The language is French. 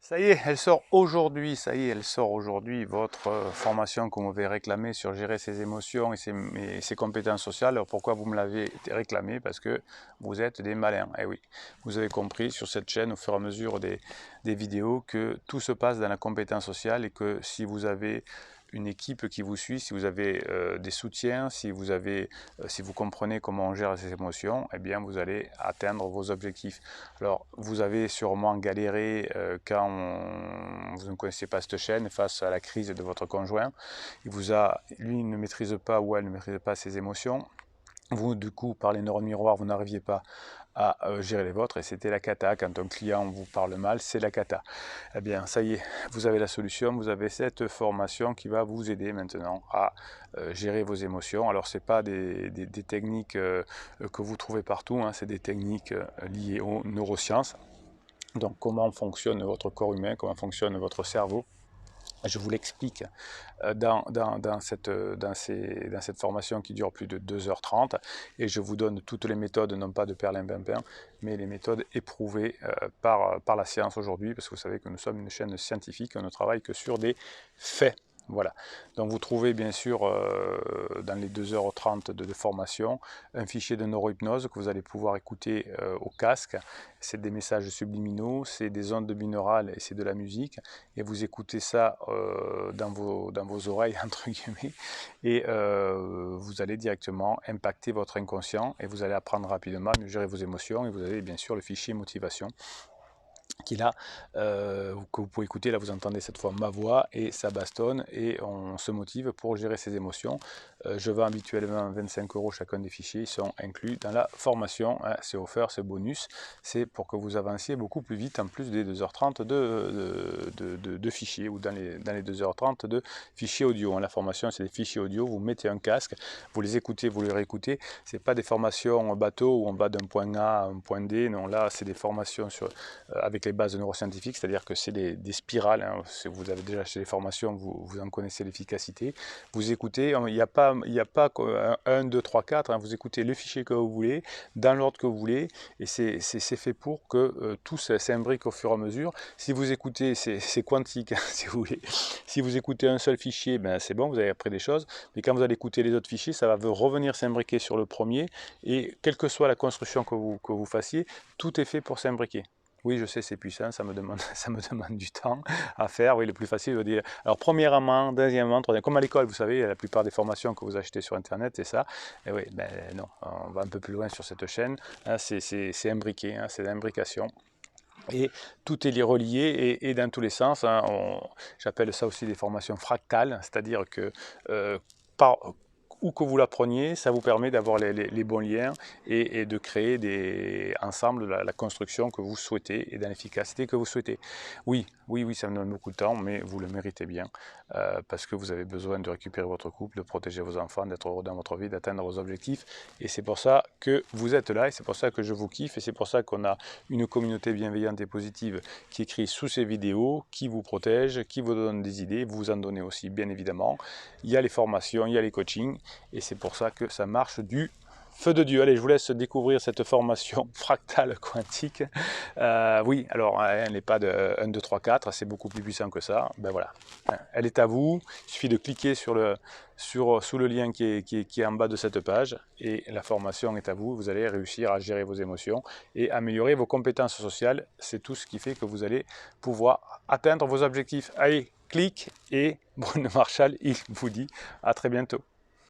Ça y est, elle sort aujourd'hui, ça y est, elle sort aujourd'hui, votre formation qu'on m'avait réclamée sur gérer ses émotions et ses compétences sociales. Alors pourquoi vous me l'avez réclamé? Parce que vous êtes des malins. Eh oui, vous avez compris sur cette chaîne au fur et à mesure des vidéos que tout se passe dans la compétence sociale et que si vous avez une équipe qui vous suit, si vous avez des soutiens, si vous comprenez comment on gère ses émotions, eh bien vous allez atteindre vos objectifs. Alors vous avez sûrement galéré vous ne connaissez pas cette chaîne face à la crise de votre conjoint. Lui ne maîtrise pas ou elle ne maîtrise pas ses émotions. Vous, du coup, par les neurones miroirs, vous n'arriviez pas à gérer les vôtres et c'était la cata. Quand un client vous parle mal, c'est la cata. Eh bien, ça y est, vous avez la solution, vous avez cette formation qui va vous aider maintenant à gérer vos émotions. Alors, ce n'est pas des techniques que vous trouvez partout, hein, c'est des techniques liées aux neurosciences. Donc, comment fonctionne votre corps humain, comment fonctionne votre cerveau. Je vous l'explique dans cette formation qui dure plus de 2h30 et je vous donne toutes les méthodes, non pas de perlimpinpin, mais les méthodes éprouvées par la science aujourd'hui, parce que vous savez que nous sommes une chaîne scientifique, on ne travaille que sur des faits. Voilà, donc vous trouvez bien sûr dans les 2h30 de formation un fichier de neurohypnose que vous allez pouvoir écouter au casque. C'est des messages subliminaux, c'est des ondes binaurales et c'est de la musique. Et vous écoutez ça dans vos oreilles, entre guillemets, et vous allez directement impacter votre inconscient et vous allez apprendre rapidement à mieux gérer vos émotions. Et vous avez bien sûr le fichier motivation que vous pouvez écouter. Là vous entendez cette fois ma voix et ça bastonne et on se motive pour gérer ses émotions. Je vends habituellement 25 € chacun des fichiers, ils sont inclus dans la formation, hein, c'est offert, c'est bonus, c'est pour que vous avanciez beaucoup plus vite en plus des 2h30 de fichiers ou dans les 2h30 de fichiers audio. La formation c'est des fichiers audio, vous mettez un casque, vous les écoutez, vous les réécoutez, c'est pas des formations bateau où on va d'un point A à un point D, non, là c'est des formations avec les bases neuroscientifiques, c'est-à-dire que c'est des spirales, hein. Si vous avez déjà acheté des formations, vous en connaissez l'efficacité. Vous écoutez, il n'y a pas 1, 2, 3, 4, hein. Vous écoutez le fichier que vous voulez, dans l'ordre que vous voulez, et c'est fait pour que tout s'imbrique au fur et à mesure. Si vous écoutez, c'est quantique, hein, si vous voulez. Si vous écoutez un seul fichier, ben c'est bon, vous avez appris des choses, mais quand vous allez écouter les autres fichiers, ça va revenir s'imbriquer sur le premier, et quelle que soit la construction que vous fassiez, tout est fait pour s'imbriquer. Oui, je sais, c'est puissant, ça me demande, ça me demande du temps à faire. Oui, le plus facile, je veux dire. Alors, premièrement, deuxièmement, troisièmement, comme à l'école, vous savez, la plupart des formations que vous achetez sur Internet, c'est ça. Et oui, ben non, on va un peu plus loin sur cette chaîne. Hein, c'est imbriqué, hein, c'est l'imbrication. Et tout est relié et dans tous les sens. Hein, j'appelle ça aussi des formations fractales, c'est-à-dire que par où que vous la preniez, ça vous permet d'avoir les bons liens et de créer ensemble la construction que vous souhaitez et dans l'efficacité que vous souhaitez. Oui, oui, oui, ça me donne beaucoup de temps, mais vous le méritez bien parce que vous avez besoin de récupérer votre couple, de protéger vos enfants, d'être heureux dans votre vie, d'atteindre vos objectifs. Et c'est pour ça que vous êtes là et c'est pour ça que je vous kiffe et c'est pour ça qu'on a une communauté bienveillante et positive qui écrit sous ces vidéos, qui vous protège, qui vous donne des idées, vous en donnez aussi bien évidemment. Il y a les formations, il y a les coachings et c'est pour ça que ça marche du feu de Dieu. Allez, je vous laisse découvrir cette formation fractale quantique. Oui, alors elle n'est pas de 1, 2, 3, 4, c'est beaucoup plus puissant que ça. Ben voilà, elle est à vous. Il suffit de cliquer sous le lien qui est en bas de cette page et la formation est à vous. Vous allez réussir à gérer vos émotions et améliorer vos compétences sociales. C'est tout ce qui fait que vous allez pouvoir atteindre vos objectifs. Allez, clique et Bruno Marchal, il vous dit à très bientôt.